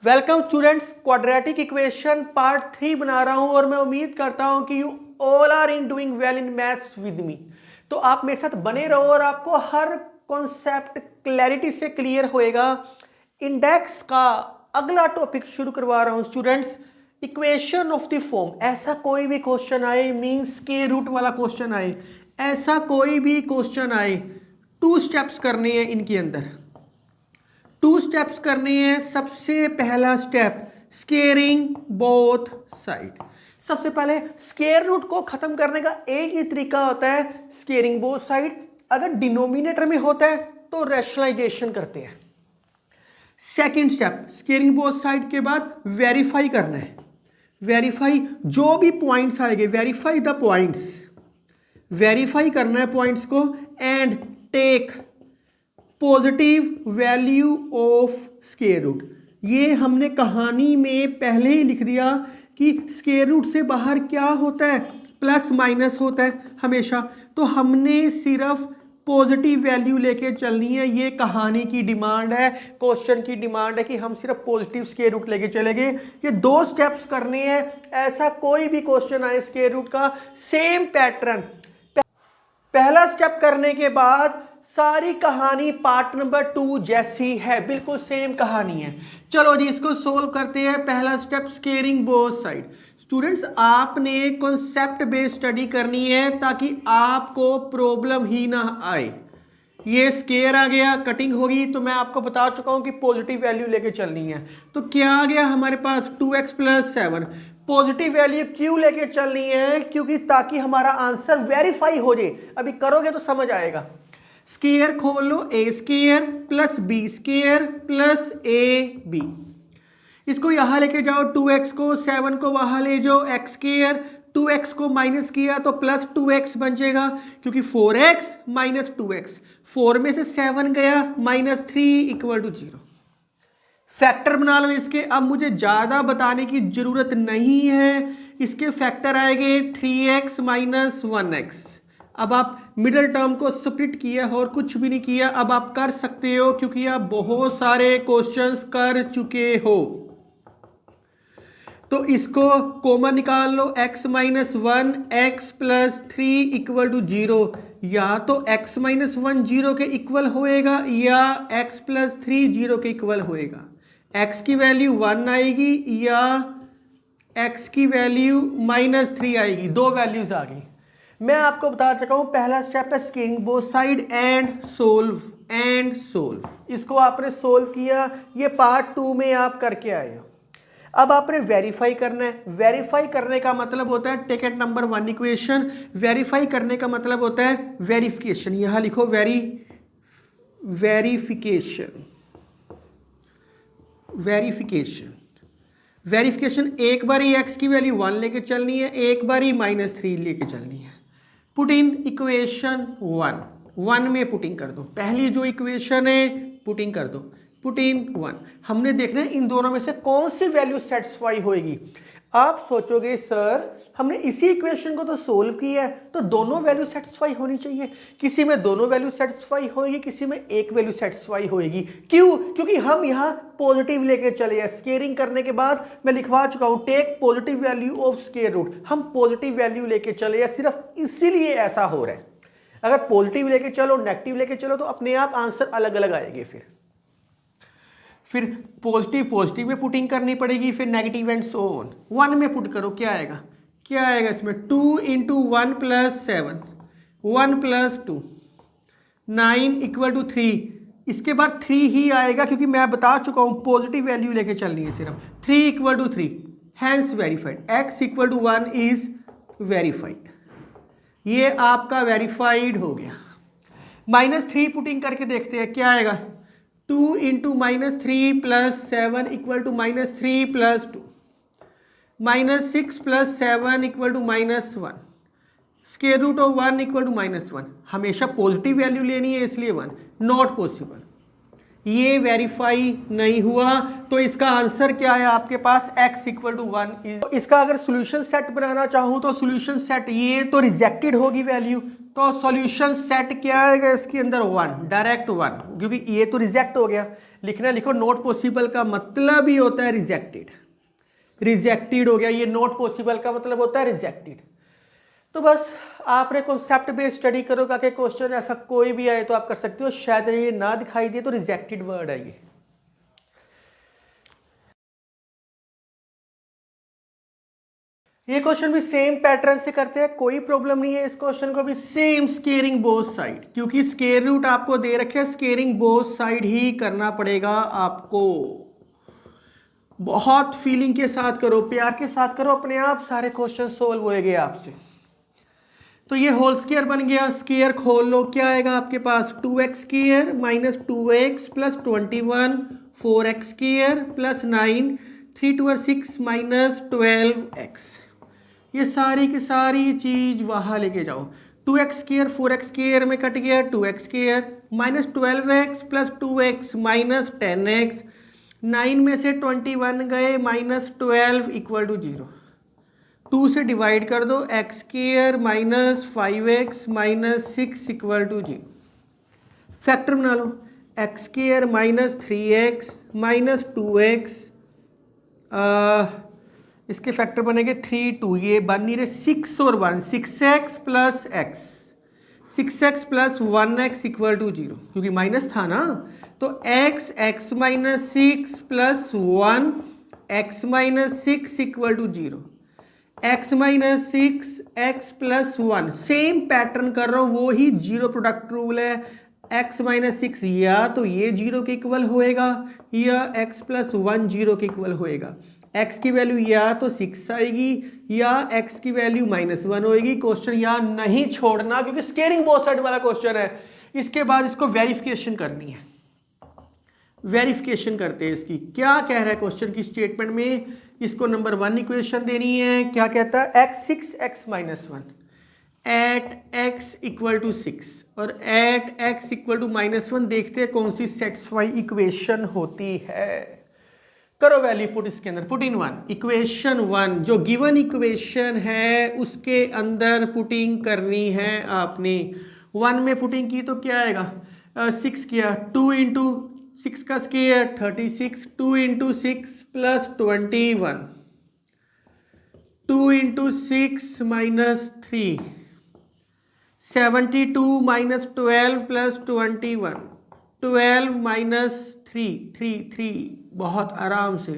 Welcome students, quadratic equation part 3 बना रहा हूं और मैं उम्मीद करता हूं कि you all are in doing well in maths with me. तो आप मेरे साथ बने रहो और आपको हर कॉन्सेप्ट क्लैरिटी से क्लियर होएगा। इंडेक्स का अगला टॉपिक शुरू करवा रहा हूं students. Equation of the form, ऐसा कोई भी क्वेश्चन आए, मींस के रूट वाला क्वेश्चन आए, ऐसा कोई भी क्वेश्चन आए, 2 स्टेप्स करने हैं इनके अंदर। 2 स्टेप्स करने हैं। सबसे पहला स्टेप स्केयरिंग बोथ साइड। सबसे पहले स्केयर रूट को खत्म करने का एक ही तरीका होता है, स्केयरिंग बोथ साइड। अगर डिनोमिनेटर में होता है तो रैशनलाइजेशन करते हैं। Second step squaring both side के बाद वेरीफाई करना है। वेरीफाई जो भी पॉइंट्स आएंगे, वेरीफाई द पॉइंट्स, वेरीफाई करना है पॉइंट्स को and take positive value of square root. ये हमने कहानी में पहले ही लिख दिया कि स्क्वायर रूट से बाहर क्या होता है, प्लस माइनस होता है हमेशा। तो हमने सिर्फ पॉजिटिव वैल्यू लेके चलनी है। ये कहानी की डिमांड है, क्वेश्चन की डिमांड है कि हम सिर्फ पॉजिटिव स्क्वायर रूट लेके चलेंगे। ये 2 स्टेप्स करने हैं। ऐसा कोई भी क्वेश्चन आए स्क्वायर रूट का, सेम पैटर्न। पहला स्टेप करने के बाद सारी कहानी पार्ट नंबर 2 जैसी है, बिल्कुल सेम कहानी है। चलो जी, इसको सोल्व करते हैं। पहला step squaring both side. Students, आपने कॉन्सेप्ट बेस्ड स्टडी करनी है ताकि आपको प्रॉब्लम ही ना आए। ये स्केयर आ गया, कटिंग होगी, तो मैं आपको बता चुका हूं कि पॉजिटिव वैल्यू लेके चलनी है। तो क्या आ गया हमारे पास 2x + 7। पॉजिटिव वैल्यू क्यों लेके चलनी है? क्योंकि ताकि हमारा आंसर वेरीफाई हो जाए। अभी करोगे तो समझ आएगा। स्क्वायर खोल लो, a square + b square + ab। इसको यहां लेके जाओ, 2x को 7 को वहां ले जाओ, x स्क्वायर, 2x को माइनस किया तो +2x बन जाएगा, क्योंकि 4x - 2x, 4 में से 7 गया, -3 = 0। फैक्टर बना लो इसके। अब मुझे ज्यादा बताने की जरूरत नहीं है। इसके फैक्टर आएंगे 3x - 1x। अब आप मिडिल टर्म को स्प्लिट किया और कुछ भी नहीं किया। अब आप कर सकते हो क्योंकि आप बहुत सारे क्वेश्चंस कर चुके हो। तो इसको कॉमन निकाल लो, x - 1 x + 3 = 0। या तो x - 1 0 के इक्वल होएगा या x + 3 0 के इक्वल होएगा। x की वैल्यू 1 आएगी या x की वैल्यू -3 आएगी। 2 वैल्यूज आ गई। मैं आपको बता चुका हूं पहला स्टेप है squaring both side and solve. इसको आपने सोल्व किया, ये पार्ट 2 में आप करके आए हो। अब आपने वेरीफाई करना है। वेरीफाई करने का मतलब होता है टिकट नंबर 1 इक्वेशन। वेरीफाई करने का मतलब होता है वेरिफिकेशन। यहां लिखो वेरिफिकेशन। एक बार ही x की वैल्यू 1 लेके चलनी है, एक बार ही -3 लेके चलनी है। पुट इन इक्वेशन 1 में पुटिंग कर दो। पहली जो इक्वेशन है पुटिंग कर दो, पुट इन 1। हमने देखना है इन दोनों में से कौन सी वैल्यू सेटिस्फाई होएगी। आप सोचोगे सर हमने इसी इक्वेशन को तो सोल्व किया है, तो दोनों वैल्यू सेटिस्फाई होनी चाहिए। किसी में दोनों वैल्यू सेटिस्फाई होएगी, किसी में एक वैल्यू सेटिस्फाई होएगी। क्यों? क्योंकि हम यहां पॉजिटिव लेके चले हैं। स्केयरिंग करने के बाद मैं लिखवा चुका हूं take positive value of square root. हम पॉजिटिव वैल्यू लेके चले हैं, सिर्फ इसीलिए ऐसा हो रहा है। अगर पॉजिटिव लेके चलो, नेगेटिव लेके चलो तो अपने आप आंसर अलग अलग आएंगे। फिर पॉजिटिव में पुटिंग करनी पड़ेगी, फिर नेगेटिव एंड सो ऑन। 1 में पुट करो, क्या आएगा इसमें 2 × 1 + 7, 1 + 2, 9 = 3। इसके बाद 3 ही आएगा क्योंकि मैं बता चुका हूं पॉजिटिव वैल्यू लेके चलनी है सिर्फ। 3 = 3, hence verified. x = 1 is verified. ये आपका वेरीफाइड हो गया। -3 पुटिंग करके देखते हैं क्या आएगा। 2 × -3 + 7 = -3 + 2, -6 + 7 = -1, स्क्वायर रूट ऑफ 1 = -1। हमेशा पॉजिटिव वैल्यू लेनी है इसलिए 1, नॉट पॉसिबल। ये वेरीफाई नहीं हुआ, तो इसका आंसर क्या है आपके पास x इक्वल टू 1। इसका अगर सोल्यूशन सेट बनाना चाहूँ तो सोल्यूशन सेट, ये तो रिजेक्टेड होगी वैल्यू, तो सॉल्यूशन सेट क्या आएगा इसके अंदर 1, डायरेक्ट 1, क्योंकि ये तो रिजेक्ट हो गया। लिखना लिखो, नॉट पॉसिबल का मतलब ही होता है रिजेक्टेड, रिजेक्टेड हो गया, ये नॉट पॉसिबल का मतलब होता है रिजेक्टेड। तो बस आपने कॉन्सेप्ट बेस्ड स्टडी करोगे कि क्वेश्चन ऐसा कोई भी आए तो आप कर सकते हो, शायद ये ना दिखाई दे तो रिजेक्टेड वर्ड है ये क्वेश्चन भी सेम पैटर्न से करते हैं, कोई प्रॉब्लम नहीं है। इस क्वेश्चन को भी सेम स्केयरिंग बोथ साइड, क्योंकि स्केयर रूट आपको दे रखे, स्केयरिंग बोथ साइड ही करना पड़ेगा आपको। बहुत फीलिंग के साथ करो, प्यार के साथ करो, अपने आप सारे क्वेश्चन सोल्व होएंगे आपसे। तो ये होल स्केयर बन गया, स्केयर खोल लो, क्या आएगा आपके पास 2x square minus 2x plus 21, 4x square plus 9, 3 2 6 minus 12x। ये सारी की सारी चीज वहां लेके जाओ, 2x स्केयर 4x स्केयर में कट गया 2x square minus 12x plus 2x minus 10x, 9 में से 21 गए माइनस 12 इक्वल टू 0। 2 से डिवाइड कर दो, x square minus 5x minus 6 equal to 0। Factor बना लो, x square minus 3x minus 2x, इसके फैक्टर बनेंगे 3 2, ये बन नहीं रहे 6 और 1, 6x plus x, 6x plus 1x equal to 0, क्योंकि माइनस था ना, तो x minus 6 plus 1 x minus 6 equal to 0, x minus 6 x plus 1, same pattern कर रहा हूं, वो ही जीरो प्रोडक्ट रूल है। x माइनस 6 या तो ये 0 के इक्वल होएगा या x प्लस 1 0 के इक्वल होएगा। x की वैल्यू या तो 6 आएगी या x की वैल्यू -1 होएगी। क्वेश्चन यहाँ नहीं छोड़ना, क्योंकि स्केयरिंग बोथ साइड वाला क्वेश्चन है। इसके बाद इसको वेरिफिकेशन करनी है, वेरिफिकेशन करते हैं इसकी। क्या कह रहा है क्वेश्चन की स्टेटमेंट में, इसको नंबर 1 इक्वेशन देनी है। क्या कहता है, x 6x minus 1 at x equal to 6 और एट x इक्वल टू -1, देखते हैं कौन सी सेटिस्फाई इक्वेशन होती है। करो वैल्यू पुट इसके अंदर, पुट इन 1, इक्वेशन 1 जो गिवन इक्वेशन है उसके अंदर पुटिंग करनी है आपने। 1 में पुटिंग की तो क्या आएगा, 6 किया, 2 इंटू 6 का square 36, 2 into 6 plus 21, 2 into 6 minus 3, 72 minus 12 plus 21, 12 minus 3, बहुत आराम से।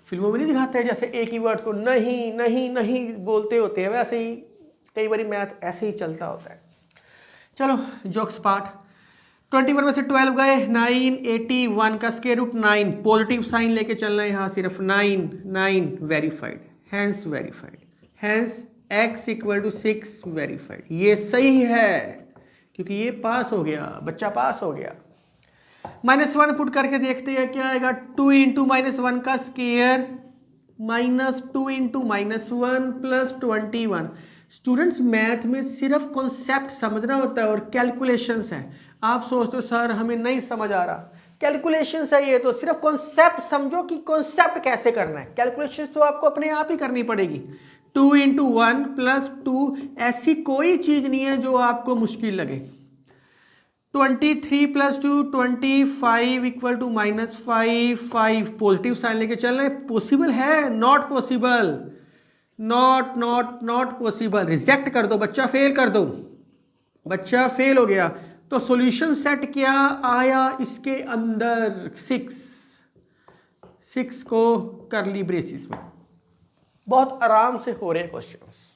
फिल्मों में नहीं दिखाते हैं जैसे एक ही वर्ड को नहीं नहीं नहीं बोलते होते हैं, वैसे ही कई बार मैथ ऐसे ही चलता होता है। चलो जोक्स पार्ट, 21 में से 12 गए 9, 81 का स्क्वायर रूट 9, पॉजिटिव साइन लेके चलना है यहाँ, सिर्फ 9 9 verified, hence verified, hence x equal to 6 verified. ये सही है क्योंकि ये पास हो गया, बच्चा पास हो गया। -1 पुट करके देखते हैं क्या आएगा, 2 इंटू -1 का square minus 2 into -1 plus 21। Students math में सिर्फ कॉन्सेप्ट समझना होता है और कैलकुलेशंस है। आप सोचते हो सर हमें नहीं समझ आ रहा, कैलकुलेशंस है ये, तो सिर्फ कॉन्सेप्ट समझो कि कॉन्सेप्ट कैसे करना है। कैलकुलेशन तो आपको अपने आप ही करनी पड़ेगी। 2 इंटू 1 प्लस 2, ऐसी कोई चीज नहीं है जो आपको मुश्किल लगे। 23 plus 2 25 equal to -5, 5 positive sign लेके चलना है। पॉसिबल है, not possible, not possible, reject कर दो, बच्चा फेल कर दो, बच्चा फेल हो गया। तो सॉल्यूशन सेट क्या आया इसके अंदर, 6 को करली ब्रेसिस में। बहुत आराम से हो रहे क्वेश्चंस।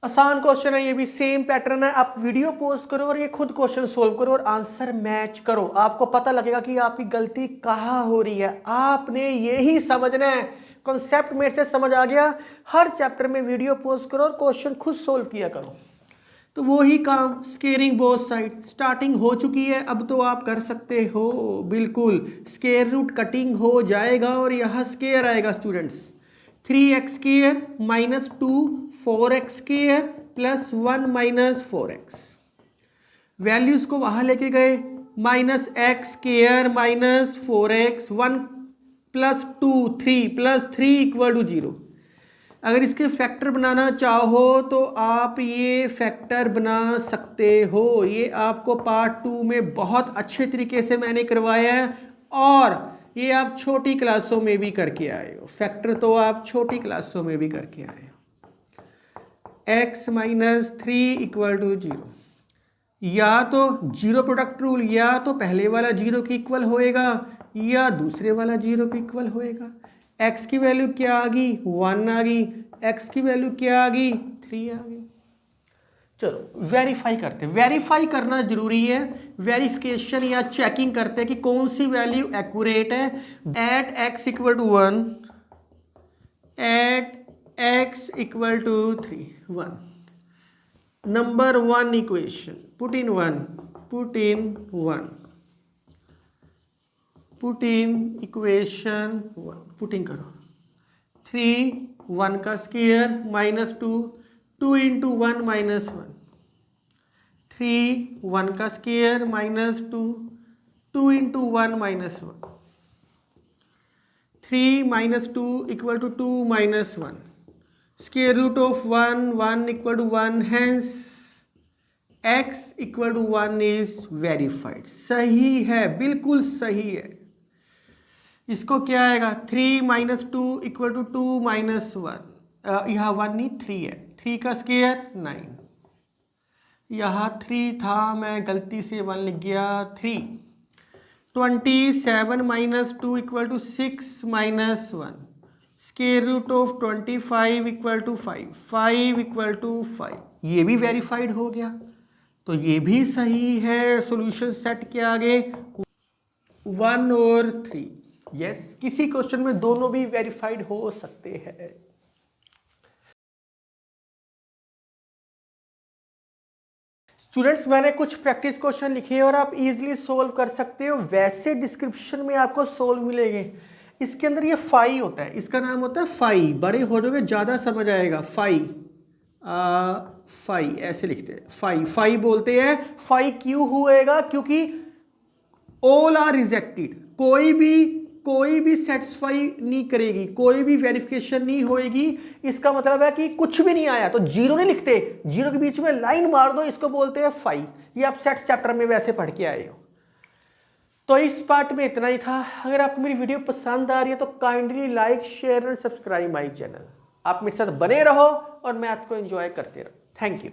आसान क्वेश्चन है, ये भी सेम पैटर्न है। आप वीडियो पॉज करो और ये खुद क्वेश्चन सोल्व करो और आंसर मैच करो, आपको पता लगेगा कि आपकी गलती कहाँ हो रही है। आपने यही समझना है, कॉन्सेप्ट मेरे से समझ आ गया। हर चैप्टर में वीडियो पॉज करो और क्वेश्चन खुद सोल्व किया करो। तो वही काम, स्केयरिंग बोथ साइड स्टार्टिंग हो चुकी है, अब तो आप कर सकते हो बिल्कुल। स्केयर रूट कटिंग हो जाएगा और यहाँ स्केयर आएगा students, 3x square minus 2 4x square plus 1 minus 4x। Values को वहां लेके गए, minus x square minus 4x 1 plus 2 3 plus 3 equal to 0। अगर इसके फैक्टर बनाना चाहो तो आप ये फैक्टर बना सकते हो। ये आपको पार्ट 2 में बहुत अच्छे तरीके से मैंने करवाया है और ये आप छोटी क्लासों में भी करके आए हो। फैक्टर तो आप छोटी क्लासों में भी करके आए हो। x माइनस 3 इक्वल टू 0, या तो जीरो प्रोडक्ट रूल, या तो पहले वाला जीरो के इक्वल होएगा या दूसरे वाला जीरो के इक्वल होएगा। x की वैल्यू क्या आ गई, 1 आ गई। x की वैल्यू क्या आ गई, 3 आ गई। चलो वेरीफाई करते हैं। वेरीफाई करना जरूरी है। वेरिफिकेशन या चेकिंग करते हैं कि कौन सी वैल्यू एक्यूरेट है। At x equal to 1, at x equal to 3 1। Number 1 equation, put in 1, put in 1, put in equation 1, putting करो। 3 1 का स्क्वायर माइनस 2 2 इंटू 1 माइनस 1, 3 1 का square minus 2 2 into 1 minus 1, 3 minus 2 equal to 2 minus 1, square root of 1 1 equal to 1, hence x equal to 1 is verified. सही है, बिल्कुल सही है। इसको क्या आएगा, 3 माइनस 2 इक्वल टू 2 माइनस 1, यहाँ 1 नहीं 3 है, 3 का स्क्वायर 9, यहाँ 3 था, मैं गलती से 1 लिख गया, 3। 27 minus 2 equal to 6 minus 1, square root of 25 equal to 5, 5 equal to 5। ये भी वेरीफाइड हो गया, तो ये भी सही है। सॉल्यूशन सेट के आगे 1 और 3। यस, किसी क्वेश्चन में दोनों भी वेरीफाइड हो सकते हैं। स्टूडेंट्स, मैंने कुछ प्रैक्टिस क्वेश्चन लिखे हैं और आप इजीली सोल्व कर सकते हो। वैसे डिस्क्रिप्शन में आपको सोल्व मिलेंगे। इसके अंदर ये फाई होता है, इसका नाम होता है फाई। बड़े हो जाओगे ज़्यादा समझ आएगा। फाई फाई ऐसे लिखते हैं, फाई फाई बोलते हैं। फाई क्यों होएगा, क्योंकि ऑल आर रिजेक्टेड। कोई भी सेटिस्फाई नहीं करेगी, कोई भी वेरिफिकेशन नहीं होएगी। इसका मतलब है कि कुछ भी नहीं आया तो जीरो नहीं लिखते, जीरो के बीच में लाइन मार दो, इसको बोलते हैं फाई। ये आप सेट्स चैप्टर में वैसे पढ़ के आए हो। तो इस पार्ट में इतना ही था। अगर आपको मेरी वीडियो पसंद आ रही है तो काइंडली लाइक शेयर और सब्सक्राइब माई चैनल। आप मेरे साथ बने रहो और मैथ को एंजॉय करते रहो। Thank you.